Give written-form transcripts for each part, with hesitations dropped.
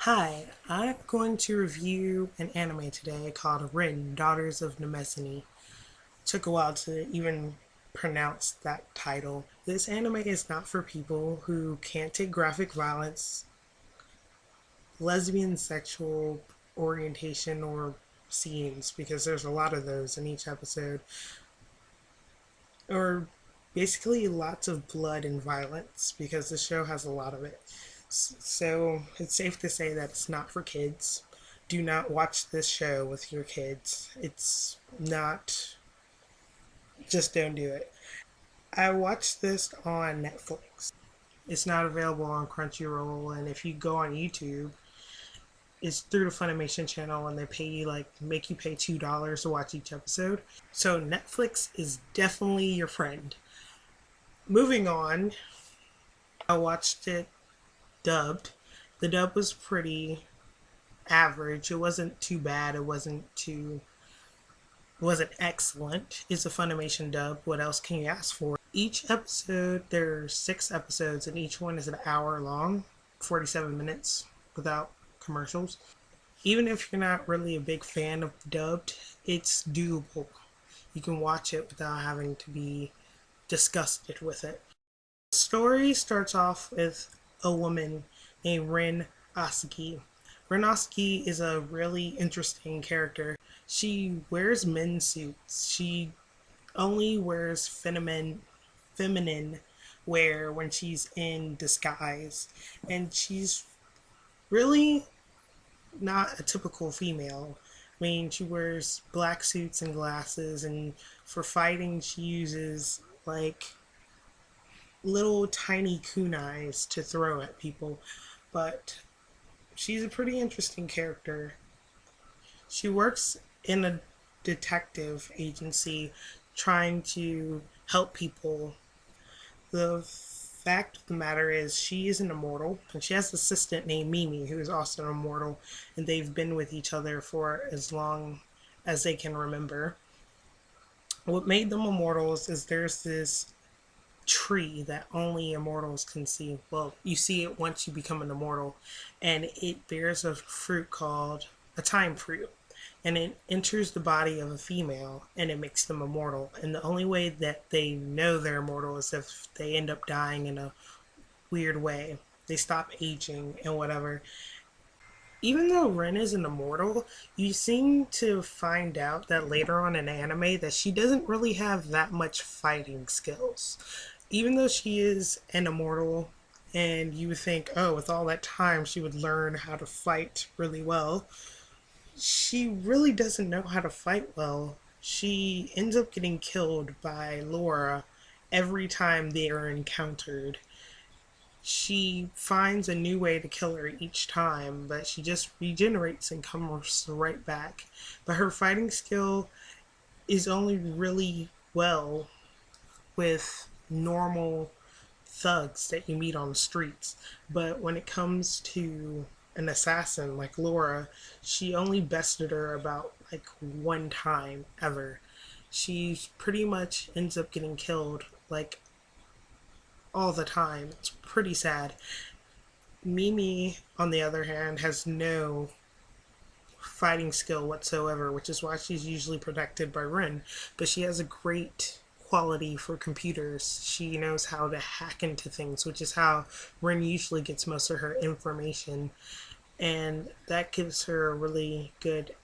Hi, I'm going to review an anime today called Rin, Daughters of Mnemosyne. Took a while to even pronounce that title. This anime is not for people who can't take graphic violence, lesbian sexual orientation, or scenes, because there's a lot of those in each episode, or basically lots of blood and violence, because the show has a lot of it. So it's safe to say that it's not for kids. Do not watch this show with your kids. It's not, just don't do it. I watched this on Netflix. It's not available on Crunchyroll, and if you go on YouTube, it's through the Funimation channel, and they pay you make you pay $2 to watch each episode. So Netflix is definitely your friend. Moving on, I watched it dubbed. The dub was pretty average. It wasn't too bad. It wasn't excellent. It's a Funimation dub. What else can you ask for? Each episode, there's 6 episodes, and each one is an hour long, 47 minutes without commercials. Even if you're not really a big fan of the dubbed, it's doable. You can watch it without having to be disgusted with it. The story starts off with a woman named Rin Asaki. Rin Asaki is a really interesting character. She wears men's suits. She only wears feminine wear when she's in disguise. And she's really not a typical female. I mean, she wears black suits and glasses, and for fighting, she uses little tiny kunais to throw at people. But she's a pretty interesting character. She works in a detective agency trying to help people. The fact of the matter is, she is an immortal, and she has an assistant named Mimi, who is also an immortal, and they've been with each other for as long as they can remember. What made them immortals is there's this tree that only immortals can see. Well, you see it once you become an immortal, and it bears a fruit called a time fruit. And it enters the body of a female and it makes them immortal. And the only way that they know they're immortal is if they end up dying in a weird way. They stop aging and whatever. Even though Ren is an immortal, you seem to find out that later on in anime that she doesn't really have that much fighting skills. Even though she is an immortal, and you would think, oh, with all that time, she would learn how to fight really well, she really doesn't know how to fight well. She ends up getting killed by Laura every time they are encountered. She finds a new way to kill her each time, but she just regenerates and comes right back. But her fighting skill is only really well with normal thugs that you meet on the streets. But when it comes to an assassin like Laura, she only bested her about one time ever. She pretty much ends up getting killed all the time. It's pretty sad. Mimi, on the other hand, has no fighting skill whatsoever, which is why she's usually protected by Rin. But she has a great quality for computers. She knows how to hack into things, which is how Rin usually gets most of her information. And that gives her a really good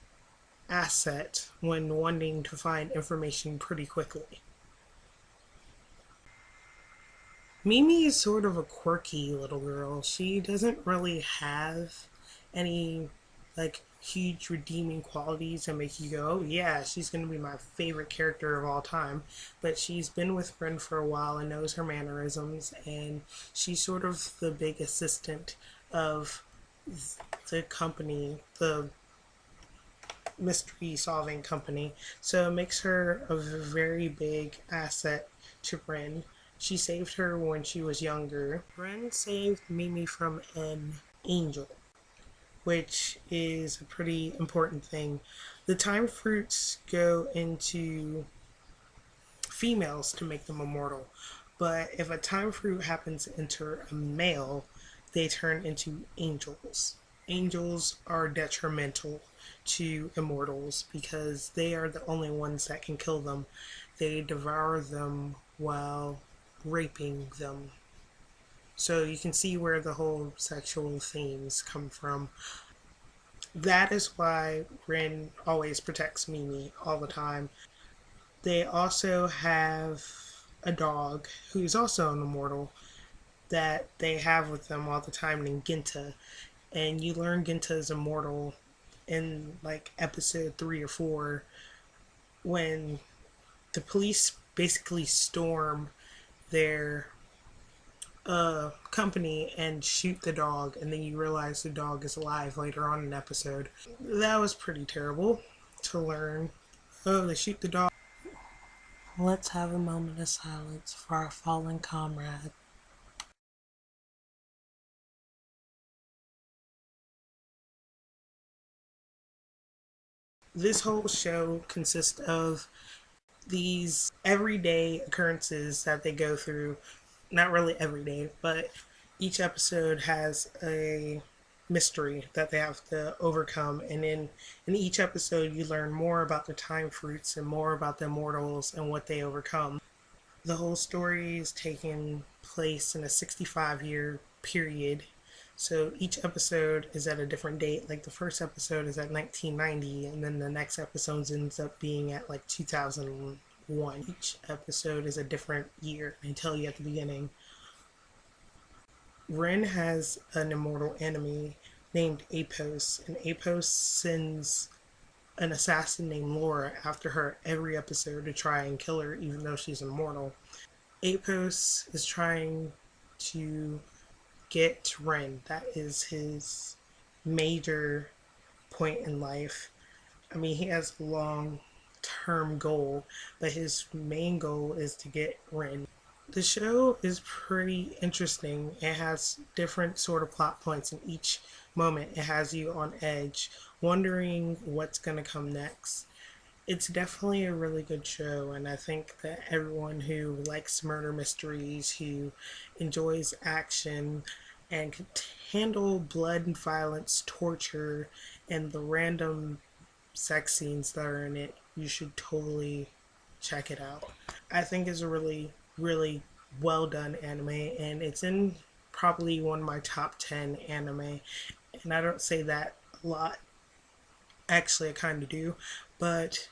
asset when wanting to find information pretty quickly. Mimi is sort of a quirky little girl. She doesn't really have any huge redeeming qualities that make you go, oh yeah, she's going to be my favorite character of all time. But she's been with Ren for a while and knows her mannerisms, and she's sort of the big assistant of the company, the mystery solving company. So it makes her a very big asset to Ren. She saved her when she was younger. Ren saved Mimi from an angel, which is a pretty important thing. The time fruits go into females to make them immortal, but if a time fruit happens to enter a male, they turn into angels. angels are detrimental to immortals because they are the only ones that can kill them. They devour them while raping them. So you can see where the whole sexual themes come from. That is why Rin always protects Mimi all the time. They also have a dog who's also an immortal that they have with them all the time named Ginta. And you learn Ginta is immortal in like episode 3 or 4 when the police basically storm their company and shoot the dog, and then you realize the dog is alive later on in the episode. That was pretty terrible to learn. Oh, they shoot the dog. Let's have a moment of silence for our fallen comrade. This whole show consists of these everyday occurrences that they go through. Not really every day, but each episode has a mystery that they have to overcome, and in each episode you learn more about the time fruits and more about the immortals and what they overcome. The whole story is taking place in a 65-year period, so each episode is at a different date. Like the first episode is at 1990, and then the next episode ends up being at like 2001. Each episode is a different year. They tell you at the beginning. Ren has an immortal enemy named Apos, and Apos sends an assassin named Laura after her every episode to try and kill her, even though she's immortal. Apos is trying to get Ren. That is his major point in life. I mean, he has a long term goal, but his main goal is to get Ren. The show is pretty interesting. It has different sort of plot points in each moment. It has you on edge, wondering what's going to come next. It's definitely a really good show, and I think that everyone who likes murder mysteries, who enjoys action, and can handle blood and violence, torture, and the random sex scenes that are in it, you should totally check it out. I think it's a really well done anime, and it's in probably one of my top 10 anime. And I don't say that a lot. Actually, I kind of do. But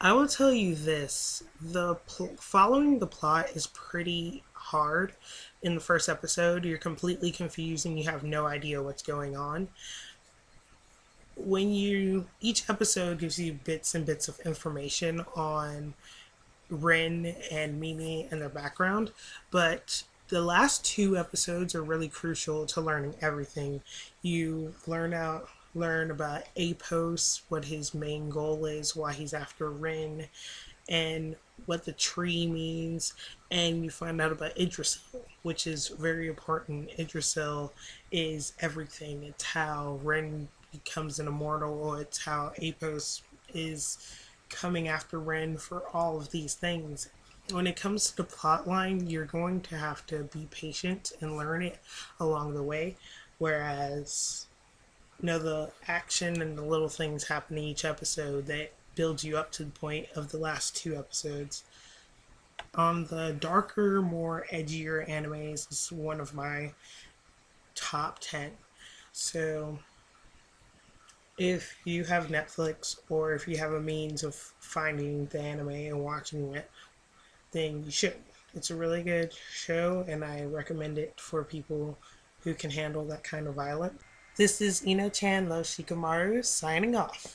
I will tell you this, following the plot is pretty hard. In the first episode, you're completely confused and you have no idea what's going on. Each episode gives you bits and bits of information on Rin and Mimi and their background, but the last 2 episodes are really crucial to learning everything. You learn about Apos, what his main goal is, why he's after Rin, and what the tree means, and you find out about Idrisil, which is very important. Idrisil is everything. It's how Rin becomes an immortal, or it's how Apos is coming after Ren for all of these things. When it comes to the plot line, you're going to have to be patient and learn it along the way. Whereas, the action and the little things happen in each episode that builds you up to the point of the last 2 episodes. On the darker, more edgier animes, is one of my top 10. So if you have Netflix or if you have a means of finding the anime and watching it, then you should. It's a really good show, and I recommend it for people who can handle that kind of violence. This is Ina-chan Lo Shikamaru signing off.